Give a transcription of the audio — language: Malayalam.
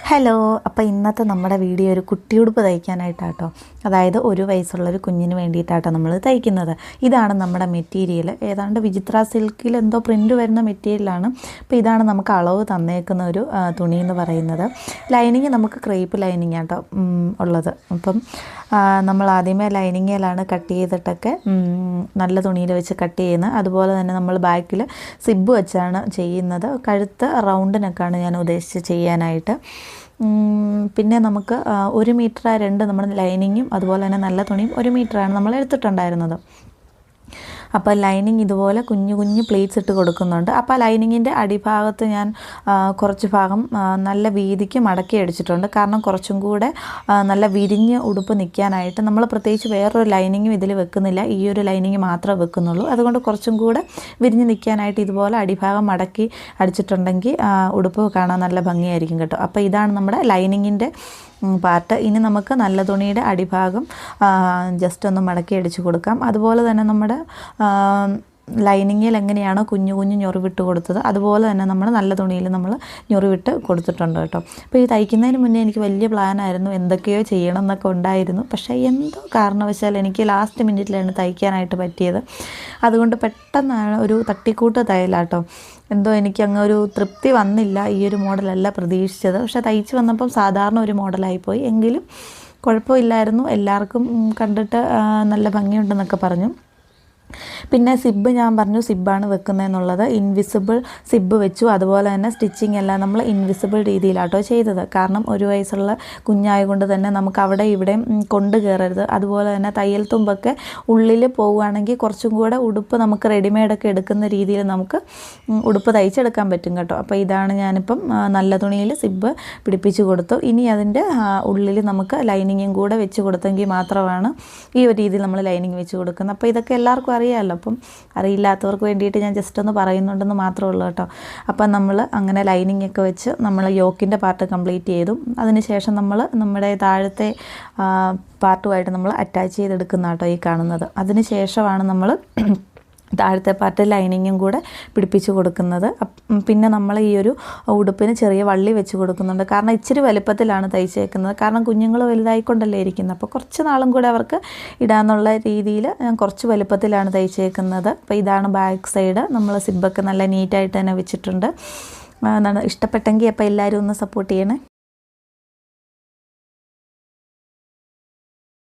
ഹലോ, അപ്പോൾ ഇന്നത്തെ നമ്മുടെ വീഡിയോ ഒരു കുട്ടിയുടുപ്പ് തയ്ക്കാനായിട്ടാട്ടോ. അതായത് 1 വയസ്സുള്ളൊരു കുഞ്ഞിന് വേണ്ടിയിട്ടാട്ടോ നമ്മൾ തയ്ക്കുന്നത്. ഇതാണ് നമ്മുടെ മെറ്റീരിയൽ. ഏതാണ്ട് വിചിത്ര സിൽക്കിൽ എന്തോ പ്രിൻ്റ് വരുന്ന മെറ്റീരിയലാണ്. അപ്പോൾ ഇതാണ് നമുക്ക് അളവ് തന്നേക്കുന്ന ഒരു തുണി എന്ന് പറയുന്നത്. ലൈനിങ് നമുക്ക് ക്രേപ്പ് ലൈനിങ് ആട്ടോ ഉള്ളത്. അപ്പം നമ്മൾ ആദ്യമേ ലൈനിങ്ങിലാണ് കട്ട് ചെയ്തിട്ടൊക്കെ നല്ല തുണിയിൽ വെച്ച് കട്ട് ചെയ്യുന്നത്. അതുപോലെ തന്നെ നമ്മൾ ബാക്കിൽ സിബ് വെച്ചാണ് ചെയ്യുന്നത്. കഴുത്ത് റൗണ്ടിനൊക്കെയാണ് ഞാൻ ഉദ്ദേശിച്ച് ചെയ്യാനായിട്ട്. പിന്നെ നമുക്ക് 1 മീറ്റർ 2 നമ്മൾ ലൈനിങ്ങും അതുപോലെ തന്നെ നല്ല തുണിയും 1 മീറ്ററാണ് നമ്മൾ എടുത്തിട്ടുണ്ടായിരുന്നത്. അപ്പോൾ ലൈനിങ് ഇതുപോലെ കുഞ്ഞു കുഞ്ഞു പ്ലേറ്റ്സ് ഇട്ട് കൊടുക്കുന്നുണ്ട്. അപ്പോൾ ലൈനിങ്ങിൻ്റെ അടിഭാഗത്ത് ഞാൻ കുറച്ച് ഭാഗം നല്ല വീതിക്ക് മടക്കി അടിച്ചിട്ടുണ്ട്. കാരണം കുറച്ചും കൂടെ നല്ല വിരിഞ്ഞ് ഉടുപ്പ് നിൽക്കാനായിട്ട് നമ്മൾ പ്രത്യേകിച്ച് വേറൊരു ലൈനിങ്ങും ഇതിൽ വെക്കുന്നില്ല, ഈ ഒരു ലൈനിങ് മാത്രമേ വെക്കുന്നുള്ളൂ. അതുകൊണ്ട് കുറച്ചും കൂടെ വിരിഞ്ഞ് നിൽക്കാനായിട്ട് ഇതുപോലെ അടിഭാഗം മടക്കി അടിച്ചിട്ടുണ്ടെങ്കിൽ ഉടുപ്പ് കാണാൻ നല്ല ഭംഗിയായിരിക്കും കേട്ടോ. അപ്പോൾ ഇതാണ് നമ്മുടെ ലൈനിങ്ങിൻ്റെ പാർട്ട്. ഇനി നമുക്ക് നല്ല തുണിയുടെ അടിഭാഗം ജസ്റ്റ് ഒന്ന് മടക്കി അടിച്ച് കൊടുക്കാം. അതുപോലെ തന്നെ നമ്മുടെ ലൈനിങ്ങിൽ എങ്ങനെയാണോ കുഞ്ഞു കുഞ്ഞു ഞൊറിവിട്ട് കൊടുത്തത് അതുപോലെ തന്നെ നമ്മൾ നല്ല തുണിയിൽ നമ്മൾ ഞൊറിവിട്ട് കൊടുത്തിട്ടുണ്ട് കേട്ടോ. അപ്പോൾ ഈ തയ്ക്കുന്നതിന് മുന്നേ എനിക്ക് വലിയ പ്ലാനായിരുന്നു, എന്തൊക്കെയോ ചെയ്യണം എന്നൊക്കെ ഉണ്ടായിരുന്നു. പക്ഷേ എന്തോ കാരണവശാൽ എനിക്ക് ലാസ്റ്റ് മിനിറ്റിലാണ് തയ്ക്കാനായിട്ട് പറ്റിയത്. അതുകൊണ്ട് പെട്ടെന്നാണ് ഒരു തട്ടിക്കൂട്ട് തയ്യലാട്ടോ. എന്തോ എനിക്കങ്ങ് ഒരു തൃപ്തി വന്നില്ല. ഈ ഒരു മോഡലല്ല പ്രതീക്ഷിച്ചത്. പക്ഷേ തയ്ച്ച് വന്നപ്പം സാധാരണ ഒരു മോഡലായിപ്പോയി. എങ്കിലും കുഴപ്പമില്ലായിരുന്നു. എല്ലാവർക്കും കണ്ടിട്ട് നല്ല ഭംഗിയുണ്ടെന്നൊക്കെ പറഞ്ഞു. പിന്നെ സിബ് ഞാൻ പറഞ്ഞു സിബ്ബാണ് വെക്കുന്നതെന്നുള്ളത്. ഇൻവിസിബിൾ സിബ് വെച്ചു. അതുപോലെ തന്നെ സ്റ്റിച്ചിങ് എല്ലാം നമ്മൾ ഇൻവിസിബിൾ രീതിയിലാട്ടോ ചെയ്തത്. കാരണം 1 വയസ്സുള്ള കുഞ്ഞായതുകൊണ്ട് തന്നെ നമുക്ക് അവിടെ ഇവിടെയും കൊണ്ട് കയറരുത്. അതുപോലെ തന്നെ തയ്യൽ തുമ്പൊക്കെ ഉള്ളിൽ പോവുകയാണെങ്കിൽ കുറച്ചും കൂടെ ഉടുപ്പ് നമുക്ക് റെഡിമെയ്ഡൊക്കെ എടുക്കുന്ന രീതിയിൽ നമുക്ക് ഉടുപ്പ് തയ്ച്ചെടുക്കാൻ പറ്റും കേട്ടോ. അപ്പോൾ ഇതാണ് ഞാനിപ്പം നല്ല തുണിയിൽ സിബ് പിടിപ്പിച്ച് കൊടുത്തു. ഇനി അതിൻ്റെ ഉള്ളിൽ നമുക്ക് ലൈനിങ്ങും കൂടെ വെച്ച് കൊടുത്തെങ്കിൽ മാത്രമാണ് ഈ ഒരു രീതിയിൽ നമ്മൾ ലൈനിങ് വെച്ച് കൊടുക്കുന്നത്. അപ്പോൾ ഇതൊക്കെ എല്ലാവർക്കും അറിയാമല്ലോ. അപ്പം അറിയില്ലാത്തവർക്ക് വേണ്ടിയിട്ട് ഞാൻ ജസ്റ്റ് ഒന്ന് പറയുന്നുണ്ടെന്ന് മാത്രമേ ഉള്ളൂ കേട്ടോ. അപ്പം നമ്മൾ അങ്ങനെ ലൈനിങ് ഒക്കെ വെച്ച് നമ്മൾ യോക്കിൻ്റെ പാർട്ട് കംപ്ലീറ്റ് ചെയ്തു. അതിനുശേഷം നമ്മൾ നമ്മുടെ താഴത്തെ പാർട്ടുമായിട്ട് നമ്മൾ അറ്റാച്ച് ചെയ്തെടുക്കുന്ന കേട്ടോ ഈ കാണുന്നത്. അതിന് ശേഷമാണ് നമ്മൾ താഴത്തെ പാർട്ട് ലൈനിങ്ങും കൂടെ പിടിപ്പിച്ച് കൊടുക്കുന്നത്. പിന്നെ നമ്മൾ ഈ ഒരു ഉടുപ്പിന് ചെറിയ വള്ളി വെച്ച് കൊടുക്കുന്നുണ്ട്. കാരണം ഇച്ചിരി വലുപ്പത്തിലാണ് തയ്ച്ചേക്കുന്നത്. കാരണം കുഞ്ഞുങ്ങൾ വലുതായിക്കൊണ്ടല്ലേ ഇരിക്കുന്നത്. അപ്പോൾ കുറച്ച് നാളും കൂടെ അവർക്ക് ഇടാന്നുള്ള രീതിയിൽ ഞാൻ കുറച്ച് വലുപ്പത്തിലാണ് തയ്ച്ചേക്കുന്നത്. അപ്പോൾ ഇതാണ് ബാക്ക് സൈഡ്. നമ്മൾ സിബൊക്കെ നല്ല നീറ്റായിട്ട് തന്നെ വെച്ചിട്ടുണ്ട്. ഇഷ്ടപ്പെട്ടെങ്കിൽ അപ്പോൾ എല്ലാവരും ഒന്ന് സപ്പോർട്ട് ചെയ്യണേ.